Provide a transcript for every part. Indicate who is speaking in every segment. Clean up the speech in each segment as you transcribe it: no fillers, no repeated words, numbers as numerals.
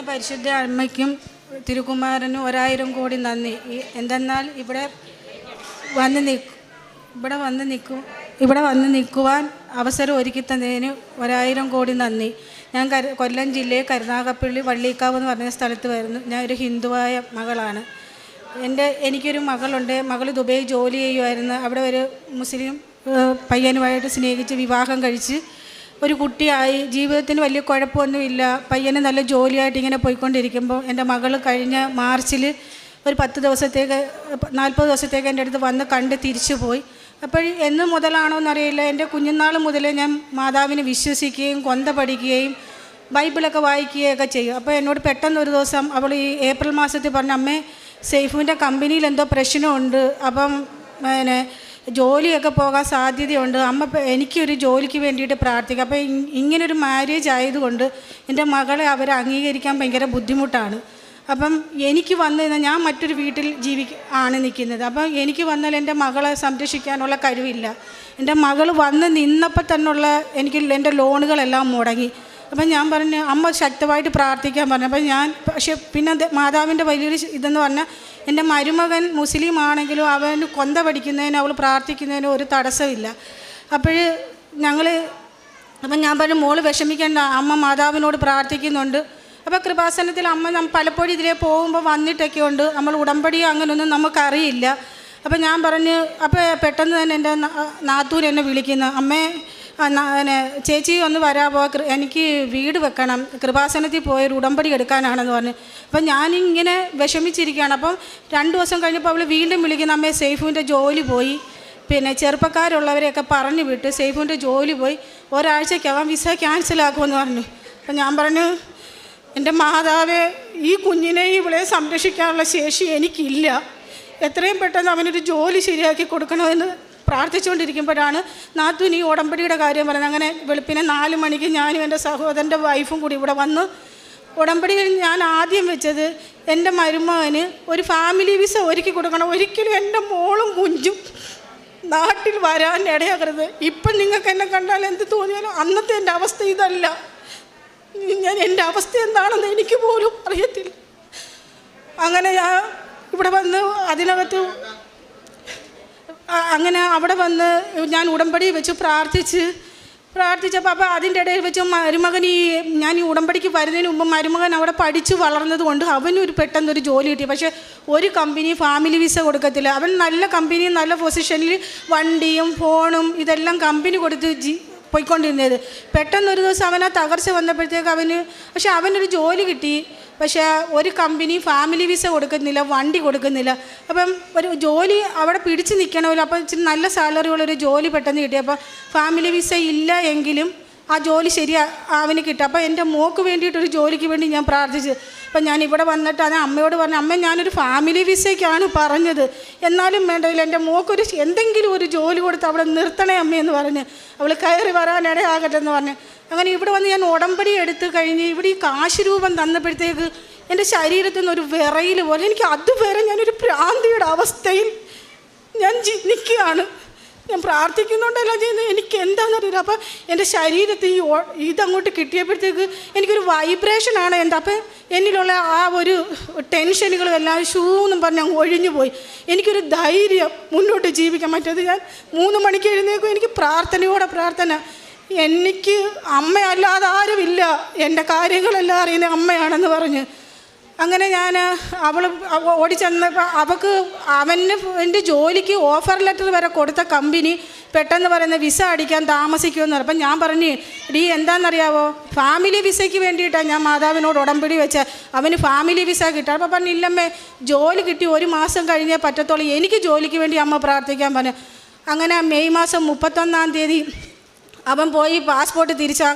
Speaker 1: പരിശുദ്ധ അമ്മയ്ക്കും തിരുക്കുമാരനും 1000 കോടി നന്ദി. എന്തെന്നാൽ ഇവിടെ വന്ന് നിൽക്കുവാൻ അവസരം ഒരുക്കി തന്നതിന് 1000 കോടി നന്ദി. ഞാൻ കൊല്ലം ജില്ലയിൽ കരുനാഗപ്പള്ളി വള്ളിക്കാവ് എന്ന് പറഞ്ഞ സ്ഥലത്ത് വരുന്നു. ഞാൻ ഒരു ഹിന്ദുവായ മകളാണ്. എനിക്കൊരു മകളുണ്ട്. മകൾ ദുബൈ ജോലി ചെയ്യുമായിരുന്നു. അവിടെ ഒരു മുസ്ലിം പയ്യനുമായിട്ട് സ്നേഹിച്ച് വിവാഹം കഴിച്ച് ഒരു കുട്ടിയായി. ജീവിതത്തിന് വലിയ കുഴപ്പമൊന്നുമില്ല. പയ്യന് നല്ല ജോലിയായിട്ട് ഇങ്ങനെ പോയിക്കൊണ്ടിരിക്കുമ്പോൾ എൻ്റെ മകൾ കഴിഞ്ഞ മാർച്ചിൽ ഒരു 40 ദിവസത്തേക്ക് എൻ്റെ അടുത്ത് വന്ന് കണ്ട് തിരിച്ചു പോയി. അപ്പോൾ എന്ന് മുതലാണോ എന്നറിയില്ല, എൻ്റെ കുഞ്ഞുനാൾ മുതലേ ഞാൻ മാതാവിനെ വിശ്വസിക്കുകയും കൊന്ത പഠിക്കുകയും ബൈബിളൊക്കെ വായിക്കുകയൊക്കെ ചെയ്യും. അപ്പോൾ എന്നോട് പെട്ടെന്ന് ഒരു ദിവസം അവൾ ഈ ഏപ്രിൽ മാസത്തിൽ പറഞ്ഞ, അമ്മേ സേഫുവിൻ്റെ കമ്പനിയിൽ എന്തോ പ്രശ്നമുണ്ട്, അപ്പം ജോലിയൊക്കെ പോകാൻ സാധ്യതയുണ്ട്, അമ്മ എനിക്കൊരു ജോലിക്ക് വേണ്ടിയിട്ട് പ്രാർത്ഥിക്കുക. അപ്പോൾ ഇങ്ങനൊരു മാരേജ് ആയതുകൊണ്ട് എൻ്റെ മകളെ അവരെ അംഗീകരിക്കാൻ ഭയങ്കര ബുദ്ധിമുട്ടാണ്. അപ്പം എനിക്ക് വന്നു കഴിഞ്ഞാൽ ഞാൻ മറ്റൊരു വീട്ടിൽ ആണ് നിൽക്കുന്നത്. അപ്പം എനിക്ക് വന്നാൽ എൻ്റെ മകളെ സംരക്ഷിക്കാനുള്ള കഴിവില്ല. എൻ്റെ മകൾ വന്ന് നിന്നപ്പോൾ തന്നെയുള്ള എൻ്റെ ലോണുകളെല്ലാം മുടങ്ങി. അപ്പം ഞാൻ പറഞ്ഞു, അമ്മ ശക്തമായിട്ട് പ്രാർത്ഥിക്കാൻ പറഞ്ഞു. അപ്പം പക്ഷേ പിന്നെ മാതാവിൻ്റെ വലിയൊരു ഇതെന്ന് പറഞ്ഞാൽ, എൻ്റെ മരുമകൻ മുസ്ലിം ആണെങ്കിലും അവന് കൊന്ത പഠിക്കുന്നതിന് അവൾ പ്രാർത്ഥിക്കുന്നതിന് ഒരു തടസ്സമില്ല. അപ്പം ഞാൻ പറഞ്ഞു, മോള് വിഷമിക്കേണ്ട, അമ്മ മാതാവിനോട് പ്രാർത്ഥിക്കുന്നുണ്ട്. അപ്പോൾ കൃപാസനത്തിൽ അമ്മ പലപ്പോഴും ഇതിലേ പോകുമ്പോൾ വന്നിട്ടൊക്കെ ഉണ്ട്. നമ്മൾ ഉടമ്പടി അങ്ങനെയൊന്നും നമുക്കറിയില്ല. അപ്പം ഞാൻ പറഞ്ഞു, അപ്പോൾ പെട്ടെന്ന് തന്നെ എൻ്റെ നാത്തൂർ എന്നെ വിളിക്കുന്നു, അമ്മേ ചേച്ചി ഒന്ന് വരാമോ, എനിക്ക് വീട് വെക്കണം, കൃപാസനത്തിൽ പോയൊരു ഉടമ്പടി എടുക്കാനാണെന്ന് പറഞ്ഞു. അപ്പം ഞാനിങ്ങനെ വിഷമിച്ചിരിക്കുകയാണ്. അപ്പം 2 ദിവസം കഴിഞ്ഞപ്പോൾ അവൾ വീണ്ടും വിളിക്കുന്ന, അമ്മേ സേഫുവിൻ്റെ ജോലി പോയി, പിന്നെ ചെറുപ്പക്കാരുള്ളവരെയൊക്കെ പറഞ്ഞു വിട്ട് സേഫുവിൻ്റെ ജോലി പോയി, ഒരാഴ്ചയ്ക്കകം വിസ ക്യാൻസലാക്കുമെന്ന് പറഞ്ഞു. അപ്പം ഞാൻ പറഞ്ഞു, എൻ്റെ മാതാവേ, ഈ കുഞ്ഞിനെ ഇവളെ സംരക്ഷിക്കാനുള്ള ശേഷി എനിക്കില്ല, എത്രയും പെട്ടെന്ന് അവനൊരു ജോലി ശരിയാക്കി കൊടുക്കണമെന്ന് പ്രാർത്ഥിച്ചുകൊണ്ടിരിക്കുമ്പോഴാണ് നാത്തൂൻ ഈ ഉടമ്പടിയുടെ കാര്യം പറയുന്നത്. അങ്ങനെ വെളുപ്പിനെ 4 മണിക്ക് ഞാനും എൻ്റെ സഹോദരൻ്റെ വൈഫും കൂടി ഇവിടെ വന്ന് ഉടമ്പടിയിൽ ഞാൻ ആദ്യം വെച്ചത്, എൻ്റെ മരുമകന് ഒരു ഫാമിലി വിസ ഒരുക്കി കൊടുക്കണം, ഒരിക്കലും എൻ്റെ മോളും കുഞ്ഞും നാട്ടിൽ വരാൻ ഇടയാകരുത്. ഇപ്പം നിങ്ങൾക്ക് എന്നെ കണ്ടാൽ എന്ത് തോന്നിയാലും അന്നത്തെ എൻ്റെ അവസ്ഥ ഇതല്ല. എൻ്റെ അവസ്ഥ എന്താണെന്ന് എനിക്ക് പോലും അറിയത്തില്ല. അങ്ങനെ ഞാൻ ഇവിടെ വന്ന് അങ്ങനെ അവിടെ വന്ന് ഞാൻ ഉടമ്പടി വെച്ച് പ്രാർത്ഥിച്ചപ്പോൾ അപ്പോൾ അതിൻ്റെ ഇടയിൽ വെച്ച് മരുമകൻ ഞാൻ ഈ ഉടമ്പടിക്ക് വരുന്നതിന് മുമ്പ് മരുമകൻ അവിടെ പഠിച്ച് വളർന്നത് കൊണ്ട് അവനൊരു പെട്ടെന്നൊരു ജോലി കിട്ടി. പക്ഷേ ഒരു കമ്പനി ഫാമിലി വിസ കൊടുക്കത്തില്ല. അവൻ നല്ല കമ്പനി, നല്ല പൊസിഷനിൽ വണ്ടിയും ഫോണും ഇതെല്ലാം കമ്പനി കൊടുത്ത് പോയിക്കൊണ്ടിരുന്നത്. പെട്ടെന്നൊരു ദിവസം അവനാ തകർച്ച വന്നപ്പോഴത്തേക്ക് പക്ഷേ അവനൊരു ജോലി കിട്ടി. പക്ഷേ ഒരു കമ്പനി ഫാമിലി വിസ കൊടുക്കുന്നില്ല, വണ്ടി കൊടുക്കുന്നില്ല. അപ്പം ഒരു ജോലി അവിടെ പിടിച്ച് നിൽക്കണമല്ലോ. അപ്പം ഇച്ചിരി നല്ല സാലറിയുള്ളൊരു ജോലി പെട്ടെന്ന് കിട്ടി. അപ്പോൾ ഫാമിലി വിസ ഇല്ല എങ്കിലും ആ ജോലി അവന് കിട്ടും. അപ്പോൾ എൻ്റെ മോക്ക് വേണ്ടിയിട്ടൊരു ജോലിക്ക് വേണ്ടി ഞാൻ പ്രാർത്ഥിച്ചു. അപ്പം ഞാൻ ഇവിടെ വന്നിട്ട് അത് അമ്മയോട് പറഞ്ഞു, അമ്മ ഞാനൊരു ഫാമിലി വിസയ്ക്കാണ് പറഞ്ഞത്, എന്നാലും വേണ്ടതില്ല, എൻ്റെ മോക്കൊരു എന്തെങ്കിലും ഒരു ജോലി കൊടുത്ത് അവിടെ നിർത്തണേ അമ്മയെന്ന് പറഞ്ഞ് അവൾ കയറി വരാനിടയാകട്ടെന്ന് പറഞ്ഞ് അങ്ങനെ ഇവിടെ വന്ന് ഞാൻ ഉടമ്പടി എടുത്ത് കഴിഞ്ഞ് ഇവിടെ ഈ കാശ് രൂപം തന്നപ്പോഴത്തേക്ക് എൻ്റെ ശരീരത്തിൽ നിന്നൊരു വിറയിൽ പോലെ, എനിക്ക് അതുവരെ ഞാനൊരു ഭ്രാന്തിയുടെ അവസ്ഥയിൽ ഞാൻ നിൽക്കുകയാണ്. ഞാൻ പ്രാർത്ഥിക്കുന്നുണ്ടല്ലോ ചെയ്യുന്നത്, എനിക്ക് എന്താണെന്നറിയില്ല. അപ്പം എൻ്റെ ശരീരത്തിൽ ഇതങ്ങോട്ട് കിട്ടിയപ്പോഴത്തേക്ക് എനിക്കൊരു വൈബ്രേഷനാണ് അപ്പം എന്നിലുള്ള ആ ഒരു ടെൻഷനുകളും എല്ലാം ഷൂന്നും പറഞ്ഞ് അങ്ങ് ഒഴിഞ്ഞു പോയി. എനിക്കൊരു ധൈര്യം മുന്നോട്ട് ജീവിക്കാൻ പറ്റത്. ഞാൻ 3 മണിക്ക് എഴുന്നേക്കും, എനിക്ക് പ്രാർത്ഥന. എനിക്ക് അമ്മയല്ലാതെ ആരുമില്ല, എൻ്റെ കാര്യങ്ങളെല്ലാം അറിയുന്ന അമ്മയാണെന്ന് പറഞ്ഞ് അങ്ങനെ ഞാൻ അവൾ ഓടിച്ചെന്നപ്പോൾ അവൻ്റെ ജോലിക്ക് ഓഫർ ലെറ്റർ വരെ കൊടുത്ത കമ്പനി പെട്ടെന്ന് പറയുന്ന വിസ അടിക്കാൻ താമസിക്കുമെന്ന് പറഞ്ഞു. അപ്പം ഞാൻ പറഞ്ഞു, എന്താണെന്നറിയാവോ, ഫാമിലി വിസയ്ക്ക് വേണ്ടിയിട്ടാണ് ഞാൻ മാതാവിനോട് ഉടമ്പടി വെച്ച് അവന് ഫാമിലി വിസ കിട്ടുക. അപ്പോൾ പറഞ്ഞു, ഇല്ലമ്മേ ജോലി കിട്ടി 1 മാസം കഴിഞ്ഞേ പറ്റത്തുള്ളൂ, എനിക്ക് ജോലിക്ക് വേണ്ടി അമ്മ പ്രാർത്ഥിക്കാൻ പറഞ്ഞു. അങ്ങനെ മെയ് മാസം 31-ാം തീയതി അവൻ പോയി പാസ്പോർട്ട്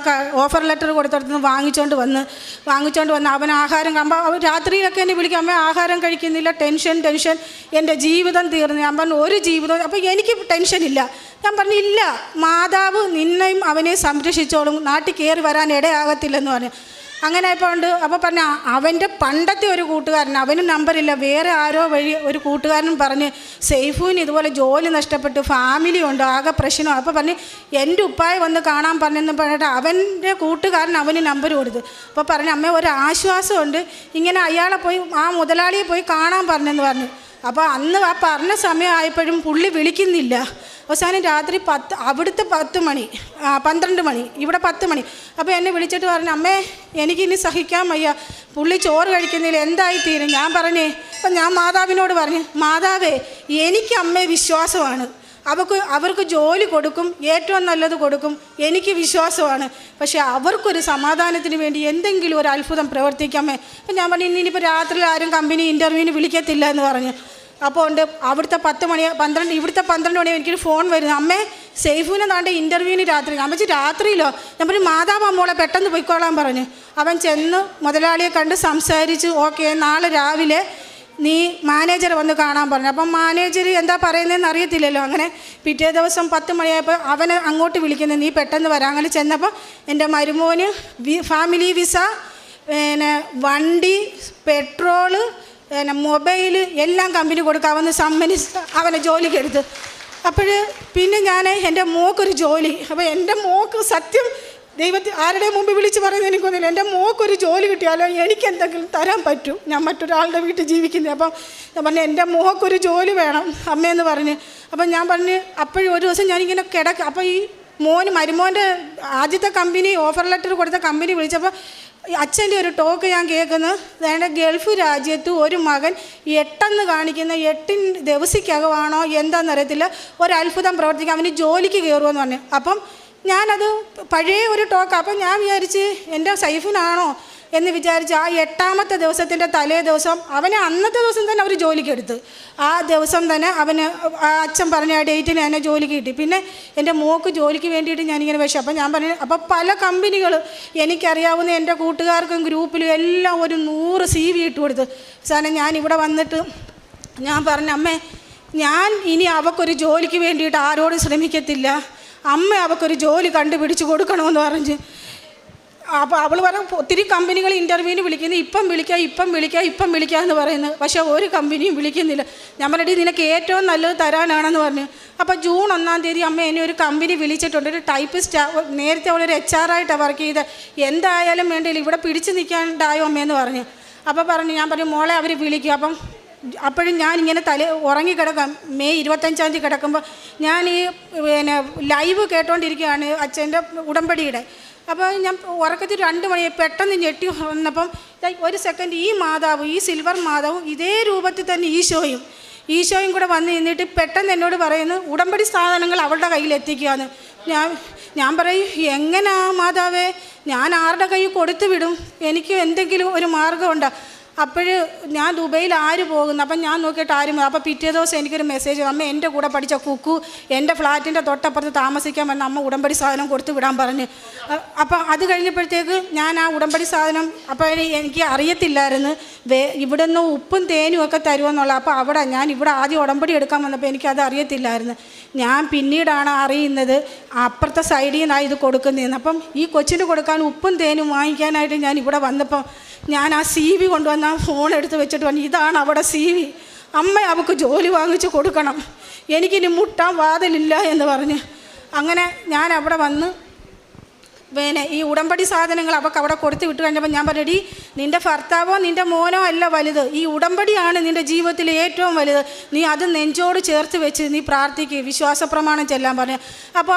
Speaker 1: ഓഫർ ലെറ്റർ കൊടുത്തിടത്തുനിന്ന് വാങ്ങിച്ചുകൊണ്ട് വന്ന് അവൻ ആഹാരം അവൻ രാത്രിയിലൊക്കെ എന്നെ വിളിക്കും, അമ്മ ആഹാരം കഴിക്കുന്നില്ല, ടെൻഷൻ, എൻ്റെ ജീവിതം തീർന്നു. ഞാൻ പറഞ്ഞു, ഒരു ജീവിതം, അപ്പോൾ എനിക്ക് ടെൻഷനില്ല. ഞാൻ പറഞ്ഞു, ഇല്ല, മാതാവ് നിന്നെയും അവനെ സംരക്ഷിച്ചോളും, നാട്ടിൽ കയറി വരാൻ ഇടയാകത്തില്ലെന്ന് പറഞ്ഞു. അങ്ങനെ ഇപ്പോൾ ഉണ്ട്. അപ്പോൾ പറഞ്ഞ അവൻ്റെ പണ്ടത്തെ ഒരു കൂട്ടുകാരൻ, അവനും നമ്പറില്ല, വേറെ ആരോ വഴി ഒരു കൂട്ടുകാരനും പറഞ്ഞ് സൈഫുവിന് ഇതുപോലെ ജോലി നഷ്ടപ്പെട്ട് ഫാമിലി ഉണ്ട്, ആകെ പ്രശ്നം. അപ്പോൾ പറഞ്ഞ് എൻ്റെ ഉപ്പായി വന്ന് കാണാൻ പറഞ്ഞെന്ന് പറഞ്ഞിട്ട് അവൻ്റെ കൂട്ടുകാരൻ അവന് നമ്പർ കൊടുത്ത്. അപ്പോൾ പറഞ്ഞ അമ്മ ഒരു ആശ്വാസമുണ്ട്, ഇങ്ങനെ അയാളെ പോയി ആ മുതലാളിയെ പോയി കാണാൻ പറഞ്ഞെന്ന് പറഞ്ഞു. അപ്പോൾ അന്ന് ആ പറഞ്ഞ സമയമായപ്പോഴും പുള്ളി വിളിക്കുന്നില്ല. അവസാനം രാത്രി അവിടുത്തെ 10 മണി 12 മണി, ഇവിടെ 10 മണി. അപ്പോൾ എന്നെ വിളിച്ചിട്ട് പറഞ്ഞു അമ്മേ എനിക്കിനി സഹിക്കാൻ വയ്യ, പുള്ളി ചോറ് കഴിക്കുന്നില്ല, എന്തായിത്തീരും. ഞാൻ പറഞ്ഞേ, അപ്പം ഞാൻ മാതാവിനോട് പറഞ്ഞു, മാതാവേ എനിക്ക് അമ്മയെ വിശ്വാസമാണ്, അവർക്ക് ജോലി കൊടുക്കും, ഏറ്റവും നല്ലത് കൊടുക്കും, എനിക്ക് വിശ്വാസമാണ്. പക്ഷേ അവർക്കൊരു സമാധാനത്തിന് വേണ്ടി എന്തെങ്കിലും ഒരു അത്ഭുതം പ്രവർത്തിക്കാമേ. അപ്പം ഞാൻ പറഞ്ഞു ഇനിയിപ്പോൾ രാത്രി ആരും കമ്പനി ഇൻ്റർവ്യൂവിന് വിളിക്കത്തില്ല എന്ന് പറഞ്ഞു. അപ്പോൾ ഉണ്ട് അവിടുത്തെ 10 മണി 12, ഇവിടുത്തെ 12 മണി എനിക്കൊരു ഫോൺ വരുന്നു, അമ്മേ സൈഫുവിനെ താണ്ടെ ഇൻ്റർവ്യൂവിന് രാത്രി. ഞാൻ വെച്ച് രാത്രിയിലോ? ഞാൻ പറഞ്ഞു മാതാവ് മോളെ പെട്ടെന്ന് പോയിക്കോളാൻ പറഞ്ഞു. അവൻ ചെന്ന് മുതലാളിയെ കണ്ട് സംസാരിച്ചു, ഓക്കെ നാളെ രാവിലെ നീ മാനേജറെ വന്ന് കാണാൻ പറഞ്ഞു. അപ്പം മാനേജർ എന്താ പറയുന്നതെന്ന് അറിയത്തില്ലല്ലോ. അങ്ങനെ പിറ്റേ ദിവസം 10 മണിയായപ്പോൾ അവനെ അങ്ങോട്ട് വിളിക്കുന്നത്, നീ പെട്ടെന്ന് വരാം. അങ്ങനെ ചെന്നപ്പോൾ എൻ്റെ മരുമോന് ഫാമിലി വിസ, പിന്നെ വണ്ടി, പെട്രോള്, പിന്നെ മൊബൈൽ എല്ലാം കമ്പനി കൊടുക്കാമെന്ന് സമ്മതിച്ച് അവനെ ജോലിക്ക് എടുത്ത്. അപ്പോൾ പിന്നെ ഞാൻ എൻ്റെ മോക്കൊരു ജോലി, അപ്പോൾ എൻ്റെ മോക്ക് സത്യം ദൈവത്തിൽ ആരുടെ മുമ്പ് വിളിച്ച് പറയുന്നത് എനിക്കൊന്നുമില്ല, എൻ്റെ മോക്കൊരു ജോലി കിട്ടിയാലോ എനിക്ക് എന്തെങ്കിലും തരാൻ പറ്റും, ഞാൻ മറ്റൊരാളുടെ വീട്ടിൽ ജീവിക്കുന്നത്. അപ്പം ഞാൻ പറഞ്ഞു എൻ്റെ മോക്കൊരു ജോലി വേണം അമ്മയെന്ന് പറഞ്ഞ്. അപ്പം ഞാൻ പറഞ്ഞ് അപ്പോഴും ഒരു ദിവസം ഞാനിങ്ങനെ അപ്പോൾ ഈ മരുമോൻ്റെ ആദ്യത്തെ കമ്പനി ഓഫർ ലെറ്റർ കൊടുത്ത കമ്പനി വിളിച്ചപ്പോൾ അച്ഛൻ്റെ ഒരു ടോക്ക് ഞാൻ കേൾക്കുന്നത്, അതായത് ഗൾഫ് രാജ്യത്ത് ഒരു മകൻ 8 കാണിക്കുന്ന 8 ദിവസത്തിനകമാണോ എന്താണെന്നറിയത്തില്ല, ഒരത്ഭുതം പ്രവർത്തിക്കാൻ അവന് ജോലിക്ക് കയറുമെന്ന് പറഞ്ഞു. അപ്പം ഞാനത് പഴയ ഒരു ടോക്ക്. അപ്പം ഞാൻ വിചാരിച്ച് എൻ്റെ സൈഫിനാണോ എന്ന് വിചാരിച്ച് ആ 8ാമത്തെ ദിവസത്തിൻ്റെ തലേ ദിവസം അവനെ അന്നത്തെ ദിവസം തന്നെ അവർ ജോലിക്ക് എടുത്ത്. ആ ദിവസം തന്നെ അവന് ആ അച്ഛൻ പറഞ്ഞ ആ ഡേറ്റിന് എന്നെ ജോലിക്ക് കിട്ടി. പിന്നെ എൻ്റെ മോക്ക് ജോലിക്ക് വേണ്ടിയിട്ട് ഞാനിങ്ങനെ വിഷം. അപ്പം ഞാൻ പറഞ്ഞു, അപ്പോൾ പല കമ്പനികൾ എനിക്കറിയാവുന്ന എൻ്റെ കൂട്ടുകാർക്കും ഗ്രൂപ്പിലും എല്ലാം ഒരു 100 CV ഇട്ട് കൊടുത്ത്. സാധനം ഞാൻ ഇവിടെ വന്നിട്ട് ഞാൻ പറഞ്ഞു, അമ്മേ ഞാൻ ഇനി അവൾക്കൊരു ജോലിക്ക് വേണ്ടിയിട്ട് ആരോടും ശ്രമിക്കത്തില്ല, അമ്മ അവൾക്കൊരു ജോലി കണ്ടുപിടിച്ച് കൊടുക്കണമെന്ന് പറഞ്ഞ്. അപ്പോൾ അവൾ പറഞ്ഞു ഒത്തിരി കമ്പനികൾ ഇൻ്റർവ്യൂവിന് വിളിക്കുന്നു, ഇപ്പം വിളിക്കുക എന്ന് പറയുന്നത്, പക്ഷേ ഒരു കമ്പനിയും വിളിക്കുന്നില്ല. ഞാൻ പറഞ്ഞിട്ട് നിനക്ക് ഏറ്റവും നല്ലത് തരാനാണെന്ന് പറഞ്ഞു. അപ്പോൾ ജൂൺ 1-ാം തീയതി അമ്മ എന്നെ ഒരു കമ്പനി വിളിച്ചിട്ടുണ്ട്, ഒരു ടൈപ്പിസ്റ്റ്. നേരത്തെ അവളൊരു HR ആയിട്ടാണ് വർക്ക് ചെയ്ത്, എന്തായാലും വേണ്ടിയില്ല ഇവിടെ പിടിച്ച് നിൽക്കാണ്ടായോ അമ്മയെന്ന് പറഞ്ഞു. അപ്പോൾ ഞാൻ പറഞ്ഞു മോളെ അവർ വിളിക്കും. അപ്പോഴും ഞാനിങ്ങനെ ഉറങ്ങിക്കിടക്കാം. മെയ് 25-ാം തീയതി കിടക്കുമ്പോൾ ഞാൻ ഈ പിന്നെ ലൈവ് കേട്ടോണ്ടിരിക്കുകയാണ് അച്ഛൻ്റെ ഉടമ്പടിയുടെ. അപ്പോൾ ഞാൻ ഉറക്കത്തിൽ 2 മണി പെട്ടെന്ന് ഞെട്ടി വന്നപ്പം ഒരു സെക്കൻഡ് ഈ മാതാവ്, ഈ സിൽവർ മാതാവും ഇതേ രൂപത്തിൽ തന്നെ ഈശോയും കൂടെ വന്ന് നിന്നിട്ട് പെട്ടെന്ന് എന്നോട് പറയുന്നു ഉടമ്പടി സാധനങ്ങൾ അവളുടെ കയ്യിൽ എത്തിക്കുകയെന്ന്. ഞാൻ പറയും എങ്ങനെയാ മാതാവേ, ഞാൻ ആരുടെ കയ്യിൽ കൊടുത്തു വിടും, എനിക്ക് എന്തെങ്കിലും ഒരു മാർഗമുണ്ടോ? അപ്പോൾ ഞാൻ ദുബൈയിൽ ആര് പോകുന്നു, അപ്പം ഞാൻ നോക്കിയിട്ട് ആരും. അപ്പോൾ പിറ്റേ ദിവസം എനിക്കൊരു മെസ്സേജ്, അമ്മ എൻ്റെ കൂടെ പഠിച്ച കുക്കു എൻ്റെ ഫ്ലാറ്റിൻ്റെ തൊട്ടപ്പുറത്ത് താമസിക്കാൻ വന്ന അമ്മ ഉടമ്പടി സാധനം കൊടുത്തു വിടാൻ പറഞ്ഞ്. അപ്പം അത് കഴിഞ്ഞപ്പോഴത്തേക്ക് ഞാൻ ആ ഉടമ്പടി സാധനം, അപ്പോൾ എനിക്ക് അറിയത്തില്ലായിരുന്നു ഇവിടെ നിന്ന് ഉപ്പും തേനും ഒക്കെ തരുമെന്നുള്ള. അപ്പോൾ ഞാൻ ഇവിടെ ആദ്യം ഉടമ്പടി എടുക്കാൻ വന്നപ്പോൾ എനിക്കത് അറിയത്തില്ലായിരുന്നു. ഞാൻ പിന്നീടാണ് അറിയുന്നത് അപ്പുറത്തെ സൈഡിൽ നിന്നാണ് ഇത് കൊടുക്കുന്നതെന്ന്. അപ്പം ഈ കൊച്ചിന് കൊടുക്കാൻ ഉപ്പും തേനും വാങ്ങിക്കാനായിട്ട് ഞാൻ ഇവിടെ വന്നപ്പോൾ ഞാൻ ആ CV കൊണ്ടുവന്ന് ആ ഫോൺ എടുത്ത് വെച്ചിട്ട് പറഞ്ഞു ഇതാണ് അവിടെ CV, അമ്മ അവൾക്ക് ജോലി വാങ്ങിച്ച് കൊടുക്കണം, എനിക്കിനി മുട്ടാൻ വാതിലില്ല എന്ന് പറഞ്ഞ്. അങ്ങനെ ഞാൻ അവിടെ വന്ന് പിന്നെ ഈ ഉടമ്പടി സാധനങ്ങൾ അവൾക്ക് അവിടെ കൊടുത്ത് വിട്ട് കഴിഞ്ഞപ്പോൾ ഞാൻ പറഞ്ഞു, നിൻ്റെ ഭർത്താവോ നിൻ്റെ മോനോ അല്ല വലുത്, ഈ ഉടമ്പടിയാണ് നിൻ്റെ ജീവിതത്തിൽ ഏറ്റവും വലുത്, നീ അത് നെഞ്ചോട് ചേർത്ത് വെച്ച് നീ പ്രാർത്ഥിക്കുക, വിശ്വാസ പ്രമാണം ചെല്ലാൻ പറഞ്ഞു. അപ്പോൾ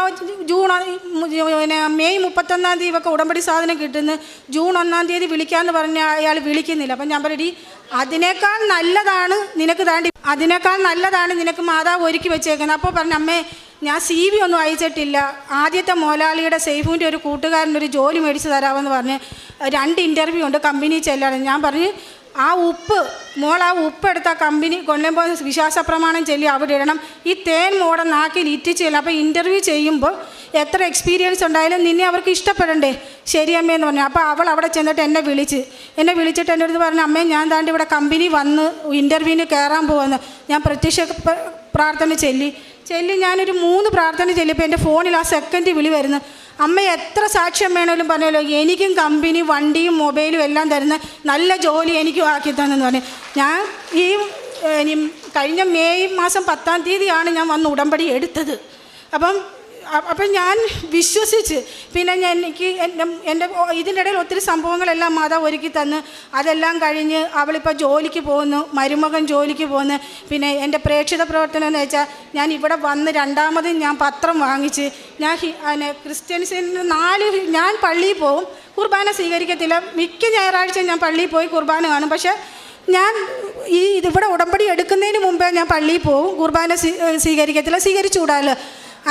Speaker 1: മെയ് 31-ാം തീയതി ഇവർക്ക് ഉടമ്പടി സാധനം കിട്ടുന്നു, ജൂൺ 1-ാം തീയതി വിളിക്കാമെന്ന് പറഞ്ഞാൽ അയാൾ വിളിക്കുന്നില്ല. അപ്പം ഞാൻ പറഞ്ഞു അതിനേക്കാൾ നല്ലതാണ് നിനക്ക് മാതാവ് ഒരുക്കി വെച്ചേക്കുന്നത്. അപ്പോൾ പറഞ്ഞു അമ്മേ ഞാൻ CV ഒന്നും അയച്ചിട്ടില്ല, ആദ്യത്തെ മോലാളിയുടെ സൈഫുവിൻ്റെ ഒരു കൂട്ടുകാരനൊരു ജോലി മേടിച്ച് തരാമെന്ന് പറഞ്ഞ് 2 ഇൻ്റർവ്യൂ ഉണ്ട് കമ്പനി ചെല്ലാണ്. ഞാൻ പറഞ്ഞ് ആ ഉപ്പ് എടുത്ത കമ്പനി കൊണ്ടുമ്പോൾ വിശ്വാസ പ്രമാണം ചൊല്ലി അവിടെ ഇടണം, ഈ തേൻ മോടെ നാക്കിൽ ഇറ്റിച്ചില്ല. അപ്പോൾ ഇൻ്റർവ്യൂ ചെയ്യുമ്പോൾ എത്ര എക്സ്പീരിയൻസ് ഉണ്ടായാലും നിന്നെ അവർക്ക് ഇഷ്ടപ്പെടണ്ടേ, ശരിയമ്മയെന്ന് പറഞ്ഞു. അപ്പോൾ അവൾ അവിടെ ചെന്നിട്ട് എന്നെ വിളിച്ചിട്ട് എൻ്റെ അടുത്ത് പറഞ്ഞു അമ്മേ ഞാൻ താണ്ടി ഇവിടെ കമ്പനി വന്ന് ഇൻ്റർവ്യൂവിന് കയറാൻ പോകുന്നു. ഞാൻ പ്രത്യക്ഷ പ്രാർത്ഥന ചൊല്ലി ഞാനൊരു 3 പ്രാർത്ഥന ചൊല്ലിയപ്പോൾ എൻ്റെ ഫോണിൽ ആ സെക്കൻഡ് വിളി വരുന്നു. അമ്മ എത്ര സാക്ഷ്യം വേണമെങ്കിലും പറഞ്ഞല്ലോ, എനിക്കും കമ്പനി വണ്ടിയും മൊബൈലും എല്ലാം തരുന്ന നല്ല ജോലി എനിക്കും ആക്കി തന്നെന്ന് പറഞ്ഞു. ഞാൻ കഴിഞ്ഞ മെയ് മാസം 10-ാം തീയതിയാണ് ഞാൻ വന്ന് ഉടമ്പടി എടുത്തത്. അപ്പം ഞാൻ വിശ്വസിച്ച് പിന്നെ എനിക്ക് എൻ്റെ ഇതിൻ്റെ ഇടയിൽ ഒത്തിരി സംഭവങ്ങളെല്ലാം മാതാവ് ഒരുക്കി തന്ന് അതെല്ലാം കഴിഞ്ഞ് അവളിപ്പോൾ ജോലിക്ക് പോകുന്നു, മരുമകൻ ജോലിക്ക് പോകുന്നു. പിന്നെ എൻ്റെ പ്രേക്ഷിത പ്രവർത്തനം എന്ന് വെച്ചാൽ ഞാൻ ഇവിടെ വന്ന് രണ്ടാമതും ഞാൻ പത്രം വാങ്ങിച്ച് ഞാൻ ക്രിസ്ത്യൻസിന് ഞാൻ പള്ളിയിൽ പോകും, കുർബാന സ്വീകരിക്കത്തില്ല. മിക്ക ഞായറാഴ്ച ഞാൻ പള്ളിയിൽ പോയി കുർബാന കാണും. പക്ഷേ ഞാൻ ഇതിവിടെ ഉടമ്പടി എടുക്കുന്നതിന് മുമ്പേ ഞാൻ പള്ളിയിൽ പോകും, കുർബാന സ്വീകരിക്കത്തില്ല, സ്വീകരിച്ചുകൂടാല്ലോ.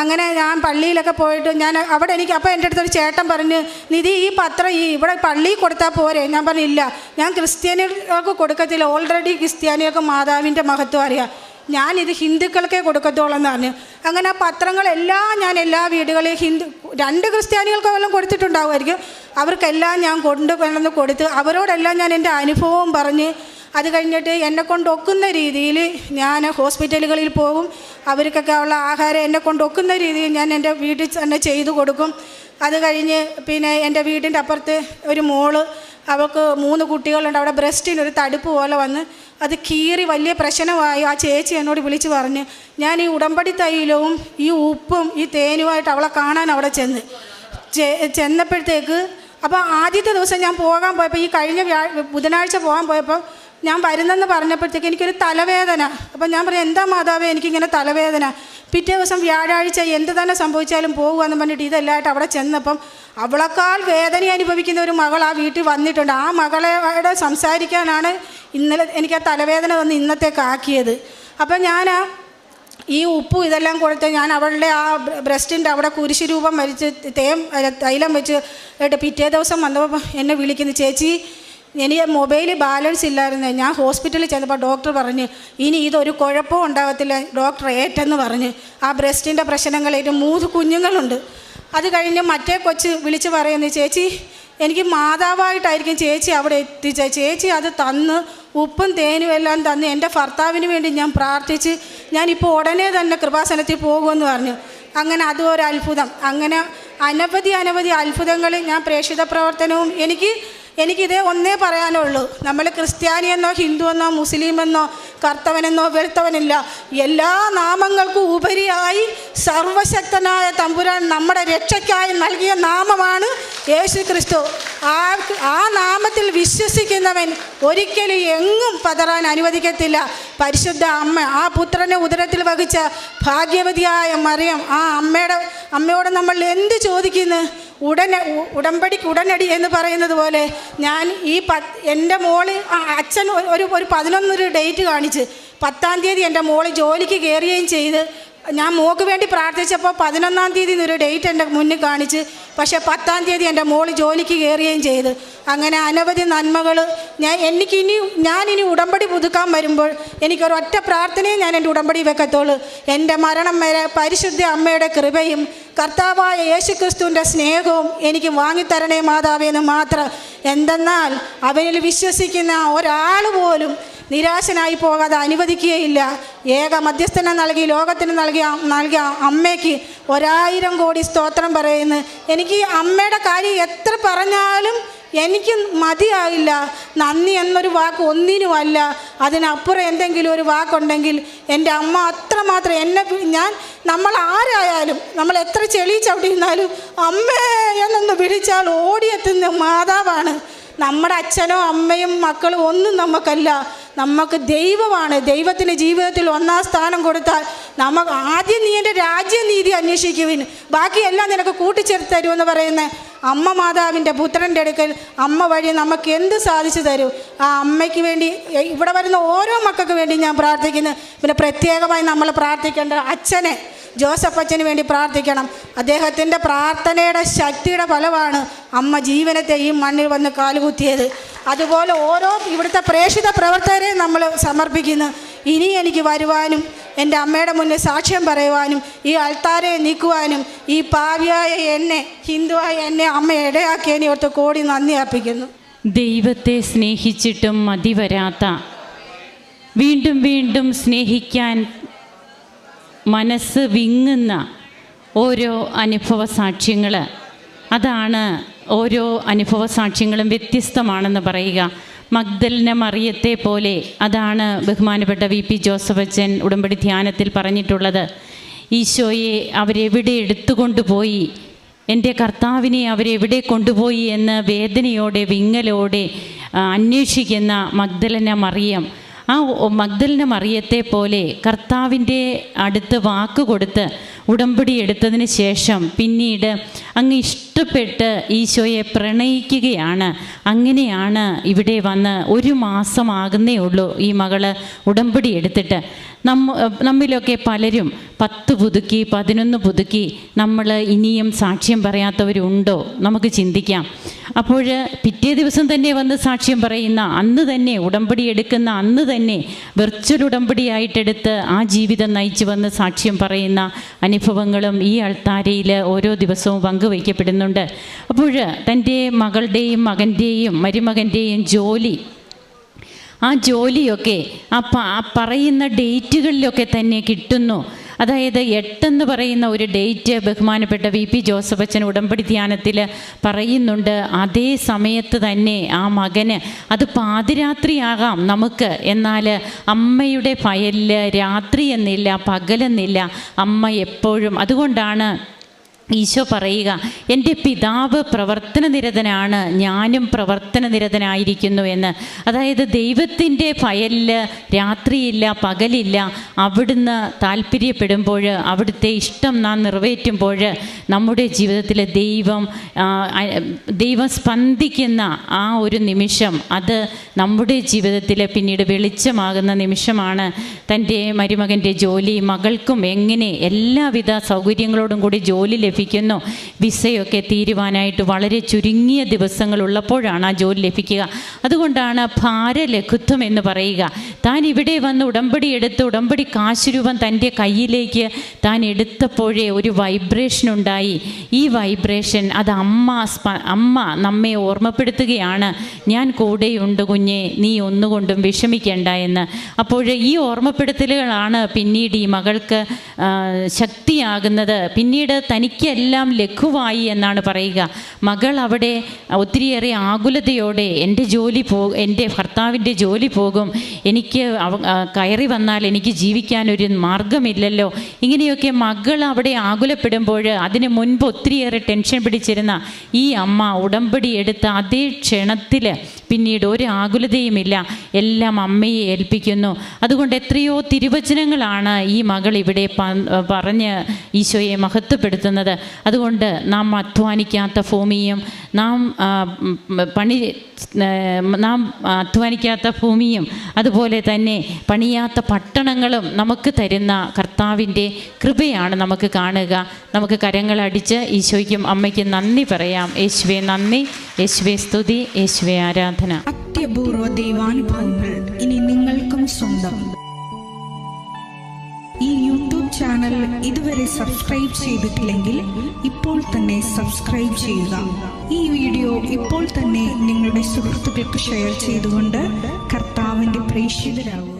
Speaker 1: അങ്ങനെ ഞാൻ പള്ളിയിലൊക്കെ പോയിട്ട് ഞാൻ അവിടെ അപ്പോൾ എൻ്റെ അടുത്തൊരു ചേട്ടൻ പറഞ്ഞ്, നിധി ഈ പത്രം ഇവിടെ പള്ളിയിൽ കൊടുത്താൽ പോരെ? ഞാൻ പറഞ്ഞില്ല, ഞാൻ ക്രിസ്ത്യാനികൾക്ക് കൊടുക്കത്തില്ല, ഓൾറെഡി ക്രിസ്ത്യാനികൾക്ക് മാതാവിൻ്റെ മഹത്വം അറിയാം, ഞാനിത് ഹിന്ദുക്കൾക്കേ കൊടുക്കത്തുള്ളൂ എന്ന് പറഞ്ഞു. അങ്ങനെ ആ പത്രങ്ങളെല്ലാം ഞാൻ എല്ലാ വീടുകളിലും 2 ക്രിസ്ത്യാനികൾക്ക് വല്ലതും കൊടുത്തിട്ടുണ്ടാവുമായിരിക്കും, അവർക്കെല്ലാം ഞാൻ കൊണ്ടുവന്ന് കൊടുത്ത് അവരോടെല്ലാം ഞാൻ എൻ്റെ അനുഭവം പറഞ്ഞ് അത് കഴിഞ്ഞിട്ട് എന്നെക്കൊണ്ട് ഒക്കുന്ന രീതിയിൽ ഞാൻ ഹോസ്പിറ്റലുകളിൽ പോകും, അവർക്കൊക്കെ ഉള്ള ആഹാരം എന്നെക്കൊണ്ട് ഒക്കുന്ന രീതിയിൽ ഞാൻ എൻ്റെ വീട്ടിൽ തന്നെ ചെയ്തു കൊടുക്കും. അത് കഴിഞ്ഞ് പിന്നെ എൻ്റെ വീടിൻ്റെ അപ്പുറത്ത് ഒരു മോള്, അവൾക്ക് 3 കുട്ടികളുണ്ട്, അവിടെ ബ്രസ്റ്റിനൊരു തടുപ്പ് പോലെ വന്ന് അത് കീറി വലിയ പ്രശ്നമായി. ആ ചേച്ചി എന്നോട് വിളിച്ച് പറഞ്ഞ്, ഞാൻ ഈ ഉടമ്പടി തൈലവും ഈ ഉപ്പും ഈ തേനുമായിട്ട് അവളെ കാണാൻ അവിടെ ചെന്നപ്പോഴത്തേക്ക് അപ്പോൾ ആദ്യത്തെ ദിവസം ഞാൻ പോകാൻ പോയപ്പോൾ ഈ കഴിഞ്ഞ ബുധനാഴ്ച പോകാൻ പോയപ്പോൾ ഞാൻ വരുന്നെന്ന് പറഞ്ഞപ്പോഴത്തേക്ക് എനിക്കൊരു തലവേദന. അപ്പം ഞാൻ പറഞ്ഞു, എന്താ മാതാവേ എനിക്കിങ്ങനെ തലവേദന? പിറ്റേ ദിവസം വ്യാഴാഴ്ച എന്ത് തന്നെ സംഭവിച്ചാലും പോകുകയെന്ന് പറഞ്ഞിട്ട് ഇതെല്ലാമായിട്ട് അവിടെ ചെന്നപ്പം അവളെക്കാൾ വേദന അനുഭവിക്കുന്ന ഒരു മകൾ ആ വീട്ടിൽ വന്നിട്ടുണ്ട്. ആ മകളോട് സംസാരിക്കാനാണ് ഇന്നലെ എനിക്ക് ആ തലവേദന വന്ന് ഇന്നത്തേക്കാക്കിയത്. അപ്പം ഞാൻ ഈ ഉപ്പും ഇതെല്ലാം കൊടുത്ത് ഞാൻ അവളുടെ ആ ബ്രസ്റ്റിൻ്റെ അവിടെ കുരിശ് രൂപം വരച്ച് തൈലം വെച്ച് പിറ്റേ ദിവസം വന്നപ്പോൾ എന്നെ വിളിക്കുന്നു, ചേച്ചി എനിക്ക് മൊബൈൽ ബാലൻസ് ഇല്ലായിരുന്നു. ഞാൻ ഹോസ്പിറ്റലിൽ ചെന്നപ്പോൾ ഡോക്ടർ പറഞ്ഞ് ഇനി ഇതൊരു കുഴപ്പവും ഉണ്ടാകത്തില്ല, ഡോക്ടർ ഏറ്റെന്ന് പറഞ്ഞ്. ആ ബ്രസ്റ്റിൻ്റെ പ്രശ്നങ്ങളായിട്ട് 3 കുഞ്ഞുങ്ങളുണ്ട്. അത് കഴിഞ്ഞ് മറ്റേ കൊച്ച് വിളിച്ച് പറയുന്നു, ചേച്ചി എനിക്ക് മാതാവായിട്ടായിരിക്കും ചേച്ചി അവിടെ എത്തിച്ചത്, ചേച്ചി അത് തന്ന് ഉപ്പും തേനും എല്ലാം തന്ന് എൻ്റെ ഭർത്താവിന് വേണ്ടി ഞാൻ പ്രാർത്ഥിച്ച് ഞാനിപ്പോൾ ഉടനെ തന്നെ കൃപാസനത്തിൽ പോകുമെന്ന് പറഞ്ഞു. അങ്ങനെ അതും ഒരു അത്ഭുതം. അങ്ങനെ അനവധി അത്ഭുതങ്ങൾ. ഞാൻ പ്രേക്ഷിത പ്രവർത്തനവും എനിക്കിതേ ഒന്നേ പറയാനുള്ളൂ, നമ്മൾ ക്രിസ്ത്യാനിയെന്നോ ഹിന്ദുവെന്നോ മുസ്ലിമെന്നോ കർത്തവനെന്നോ വെളുത്തവനില്ല, എല്ലാ നാമങ്ങൾക്കും ഉപരിയായി സർവശക്തനായ തമ്പുരാൻ നമ്മുടെ രക്ഷയ്ക്കായി നൽകിയ നാമമാണ് യേശു ക്രിസ്തു. ആ നാമത്തിൽ വിശ്വസിക്കുന്നവൻ ഒരിക്കലും എങ്ങും പതറാൻ അനുവദിക്കത്തില്ല. പരിശുദ്ധ അമ്മ, ആ പുത്രനെ ഉദരത്തിൽ വഹിച്ച ഭാഗ്യവതിയായ മറിയം, ആ അമ്മയോട് നമ്മൾ എന്ത് ചോദിക്കുന്നു? ഉടമ്പടിക്ക് ഉടനടി എന്ന് പറയുന്നത് പോലെ ഞാൻ എൻ്റെ മോള് അച്ഛൻ ഒരു 11 ഡേറ്റ് കാണിച്ച് 10-ാം തീയതി എൻ്റെ മോള് ജോലിക്ക് കയറുകയും ചെയ്ത് ഞാൻ മോൾക്ക് വേണ്ടി പ്രാർത്ഥിച്ചപ്പോൾ 11-ാം തീയതി ഒരു ഡേറ്റ് എൻ്റെ മുന്നിൽ കാണിച്ച്, പക്ഷേ 10-ാം തീയതി എൻ്റെ മോള് ജോലിക്ക് കയറുകയും ചെയ്ത്. അങ്ങനെ അനവധി നന്മകൾ. ഞാനിനി ഉടമ്പടി പുതുക്കാൻ വരുമ്പോൾ എനിക്കൊരൊറ്റ പ്രാർത്ഥനയും ഞാൻ എൻ്റെ ഉടമ്പടി വെക്കത്തുള്ളൂ. എൻ്റെ മരണം വരെ പരിശുദ്ധ അമ്മയുടെ കൃപയും കർത്താവായ യേശുക്രിസ്തുവിൻ്റെ സ്നേഹവും എനിക്ക് വാങ്ങിത്തരണേ മാതാവേ എന്ന് മാത്രം. എന്തെന്നാൽ അവനിൽ വിശ്വസിക്കുന്ന ഒരാൾ പോലും നിരാശനായി പോകാതെ അനുവദിക്കുകയില്ല. ഏക മധ്യസ്ഥനെ നൽകി ലോകത്തിന് നൽകിയ അമ്മയ്ക്ക് 1000 കോടി സ്തോത്രം പറയുന്നു. എനിക്ക് അമ്മയുടെ കാര്യം എത്ര പറഞ്ഞാലും എനിക്ക് മതിയാകില്ല. നന്ദി എന്നൊരു വാക്ക് ഒന്നിനുമല്ല, അതിനപ്പുറം എന്തെങ്കിലും ഒരു വാക്കുണ്ടെങ്കിൽ എൻ്റെ അമ്മ അത്രമാത്രം നമ്മൾ ആരായാലും, നമ്മൾ എത്ര ചെളി ചവിട്ടിയിരുന്നാലും അമ്മേ എന്നൊന്ന് വിളിച്ചാൽ ഓടിയെത്തുന്ന മാതാവാണ്. നമ്മുടെ അച്ഛനോ അമ്മയും മക്കളും ഒന്നും നമുക്കല്ല, നമുക്ക് ദൈവമാണ്. ദൈവത്തിന് ജീവിതത്തിൽ 1-ാം സ്ഥാനം കൊടുത്താൽ നമുക്ക് ആദ്യം നീ എൻ്റെ രാജ്യനീതി അന്വേഷിക്കുവിൻ, ബാക്കിയെല്ലാം നിനക്ക് കൂട്ടിച്ചേർത്ത് തരുമെന്ന് പറയുന്ന അമ്മ മാതാവിൻ്റെ പുത്രൻ്റെ അടുക്കൽ അമ്മ വഴി നമുക്ക് എന്ത് സാധിച്ചു തരും. ആ അമ്മയ്ക്ക് വേണ്ടി ഇവിടെ വരുന്ന ഓരോ മക്കൾക്ക് വേണ്ടി ഞാൻ പ്രാർത്ഥിക്കുന്നു. പിന്നെ പ്രത്യേകമായി നമ്മൾ പ്രാർത്ഥിക്കേണ്ട അച്ഛനെ, ജോസഫ് അച്ഛന് വേണ്ടി പ്രാർത്ഥിക്കണം. അദ്ദേഹത്തിൻ്റെ പ്രാർത്ഥനയുടെ ശക്തിയുടെ ഫലമാണ് അമ്മ ജീവനത്തെ ഈ മണ്ണിൽ വന്ന് കാലുകുത്തിയത്. അതുപോലെ ഓരോ ഇവിടുത്തെ പ്രേക്ഷിത പ്രവർത്തകരെ നമ്മൾ സമർപ്പിക്കുന്നു. ഇനി എനിക്ക് വരുവാനും എൻ്റെ അമ്മയുടെ മുന്നിൽ സാക്ഷ്യം പറയുവാനും ഈ അൾത്താരെ നീക്കുവാനും ഈ പാവിയായ എന്നെ, ഹിന്ദുവായ എന്നെ അമ്മ ഇടയാക്കിയതിനെ ഓർത്ത് കോടി നന്ദി അർപ്പിക്കുന്നു.
Speaker 2: ദൈവത്തെ സ്നേഹിച്ചിട്ടും മതി വരാത്ത, വീണ്ടും വീണ്ടും സ്നേഹിക്കാൻ മനസ്സ് വിങ്ങുന്ന ഓരോ അനുഭവ സാക്ഷ്യങ്ങൾ അതാണ് ഓരോ അനുഭവ സാക്ഷ്യങ്ങളും വ്യത്യസ്തമാണെന്ന് പറയുക. മഗ്ദലന മറിയത്തെ പോലെ അതാണ് ബഹുമാനപ്പെട്ട VP ജോസഫ് അച്ഛൻ ഉടമ്പടി ധ്യാനത്തിൽ പറഞ്ഞിട്ടുള്ളത്. ഈശോയെ അവരെവിടെ എടുത്തുകൊണ്ടുപോയി, എൻ്റെ കർത്താവിനെ അവരെവിടെ കൊണ്ടുപോയി എന്ന് വേദനയോടെ വിങ്ങലോടെ അന്വേഷിക്കുന്ന മഗ്ദലന മറിയം. ആ മഗ്ദലന മറിയത്തെ പോലെ കർത്താവിൻ്റെ അടുത്ത് വാക്ക് കൊടുത്ത് ഉടമ്പടി എടുത്തതിന് ശേഷം പിന്നീട് അങ്ങ് ഇഷ്ടപ്പെട്ട് ഈശോയെ പ്രണയിക്കുകയാണ്. അങ്ങനെയാണ് ഇവിടെ വന്ന് 1 മാസമാകുന്നേ ഉള്ളൂ ഈ മകള് ഉടമ്പടി എടുത്തിട്ട്. നമ്മിലൊക്കെ പലരും 10 പുതുക്കി 11 പുതുക്കി നമ്മൾ ഇനിയും സാക്ഷ്യം പറയാത്തവരുണ്ടോ നമുക്ക് ചിന്തിക്കാം. അപ്പോൾ പിറ്റേ ദിവസം തന്നെ വന്ന് സാക്ഷ്യം പറയുന്ന, അന്ന് തന്നെ ഉടമ്പടി എടുക്കുന്ന അന്ന് തന്നെ വെർച്വൽ ഉടമ്പടിയായിട്ടെടുത്ത് ആ ജീവിതം നയിച്ചു വന്ന് സാക്ഷ്യം പറയുന്ന അനുഭവങ്ങളും ഈ അൾത്താരയിൽ ഓരോ ദിവസവും പങ്കുവയ്ക്കപ്പെടുന്നുണ്ട്. അപ്പോൾ തൻ്റെ മകളുടെയും മകൻ്റെയും മരുമകൻ്റെയും ജോലി, ആ ജോലിയൊക്കെ ആ പറയുന്ന ഡേറ്റുകളിലൊക്കെ തന്നെ കിട്ടുന്നു. അതായത് 8 പറയുന്ന ഒരു ഡേറ്റ് ബഹുമാനപ്പെട്ട VP ജോസഫ് അച്ഛൻ ഉടമ്പടി ധ്യാനത്തിൽ പറയുന്നുണ്ട്. അതേ സമയത്ത് തന്നെ ആ മകന് അത് പാതിരാത്രിയാകാം നമുക്ക്, എന്നാൽ അമ്മയുടെ ഫയലിൽ രാത്രി എന്നില്ല പകലെന്നില്ല, അമ്മ എപ്പോഴും. അതുകൊണ്ടാണ് ഈശോ പറയുക, എൻ്റെ പിതാവ് പ്രവർത്തനനിരതനാണ്, ഞാനും പ്രവർത്തനനിരതനായിരിക്കുന്നു എന്ന്. അതായത് ദൈവത്തിൻ്റെ ഫയലിൽ രാത്രിയില്ല പകലില്ല. അവിടുന്ന് താല്പര്യപ്പെടുമ്പോൾ, അവിടുത്തെ ഇഷ്ടം നാം നിറവേറ്റുമ്പോൾ നമ്മുടെ ജീവിതത്തിൽ ദൈവം സ്പന്ദിക്കുന്ന ആ ഒരു നിമിഷം, അത് നമ്മുടെ ജീവിതത്തിൽ പിന്നീട് വെളിച്ചമാകുന്ന നിമിഷമാണ്. തൻ്റെ മരുമകൻ്റെ ജോലി, മകൾക്കും എങ്ങനെ എല്ലാവിധ സൗകര്യങ്ങളോടും കൂടി ജോലി ലഭിക്കുന്നു. വിസയൊക്കെ തീരുവാനായിട്ട് വളരെ ചുരുങ്ങിയ ദിവസങ്ങളുള്ളപ്പോഴാണ് ആ ജോലി ലഭിക്കുക. അതുകൊണ്ടാണ് ഭാരലഘുത്വം എന്ന് പറയുക. താൻ ഇവിടെ വന്ന് ഉടമ്പടി എടുത്ത് ഉടമ്പടി കാശ് രൂപം തൻ്റെ കയ്യിലേക്ക് താൻ എടുത്തപ്പോഴേ ഒരു വൈബ്രേഷൻ ഉണ്ടായി. ഈ വൈബ്രേഷൻ അത് അമ്മ നമ്മെ ഓർമ്മപ്പെടുത്തുകയാണ്, ഞാൻ കൂടെയുണ്ട് കുഞ്ഞെ, നീ ഒന്നുകൊണ്ടും വിഷമിക്കേണ്ട എന്ന്. അപ്പോൾ ഈ ഓർമ്മപ്പെടുത്തലുകളാണ് പിന്നീട് ഈ മകൾക്ക് ശക്തിയാകുന്നത്. പിന്നീട് തനിക്ക് എല്ലാം ലഘുവായി എന്നാണ് പറയുക. മകൾ അവിടെ ഒത്തിരിയേറെ ആകുലതയോടെ എൻ്റെ ഭർത്താവിൻ്റെ ജോലി പോകും, എനിക്ക് കയറി വന്നാൽ എനിക്ക് ജീവിക്കാനൊരു മാർഗമില്ലല്ലോ, ഇങ്ങനെയൊക്കെ മകൾ അവിടെ ആകുലപ്പെടുമ്പോൾ അതിന് മുൻപ് ഒത്തിരിയേറെ ടെൻഷൻ പിടിച്ചിരുന്ന ഈ അമ്മ ഉടമ്പടി എടുത്ത അതേ ക്ഷണത്തിൽ പിന്നീട് ഒരു ആകുലതയുമില്ല, എല്ലാം അമ്മയെ ഏൽപ്പിക്കുന്നു. അതുകൊണ്ട് എത്രയോ തിരുവചനങ്ങളാണ് ഈ മകൾ ഇവിടെ പറഞ്ഞ് ഈശോയെ മഹത്വപ്പെടുത്തുന്നത്. അതുകൊണ്ട് നാം അധ്വാനിക്കാത്ത ഭൂമിയും നാം അധ്വാനിക്കാത്ത ഭൂമിയും അതുപോലെ തന്നെ പണിയാത്ത പട്ടണങ്ങളും നമുക്ക് തരുന്ന കർത്താവിൻ്റെ കൃപയാണ് നമുക്ക് കാണുക. നമുക്ക് കരങ്ങളടിച്ച് ഈശോയ്ക്കും അമ്മയ്ക്കും നന്ദി പറയാം. യേശുവേ നന്ദി, യേശുവേ സ്തുതി, യേശുവേ ആരാധന.
Speaker 3: അത്യപൂർവ ദൈവാനുഭവങ്ങൾ ഇനി നിങ്ങൾക്കും സ്വന്തം. ഈ യൂട്യൂബ് ചാനൽ ഇതുവരെ സബ്സ്ക്രൈബ് ചെയ്തിട്ടില്ലെങ്കിൽ ഇപ്പോൾ തന്നെ സബ്സ്ക്രൈബ് ചെയ്യുക. ഈ വീഡിയോ ഇപ്പോൾ തന്നെ നിങ്ങളുടെ സുഹൃത്തുക്കൾക്ക് ഷെയർ ചെയ്തുകൊണ്ട് കർത്താവിൻ്റെ പ്രേക്ഷിതരാകുക.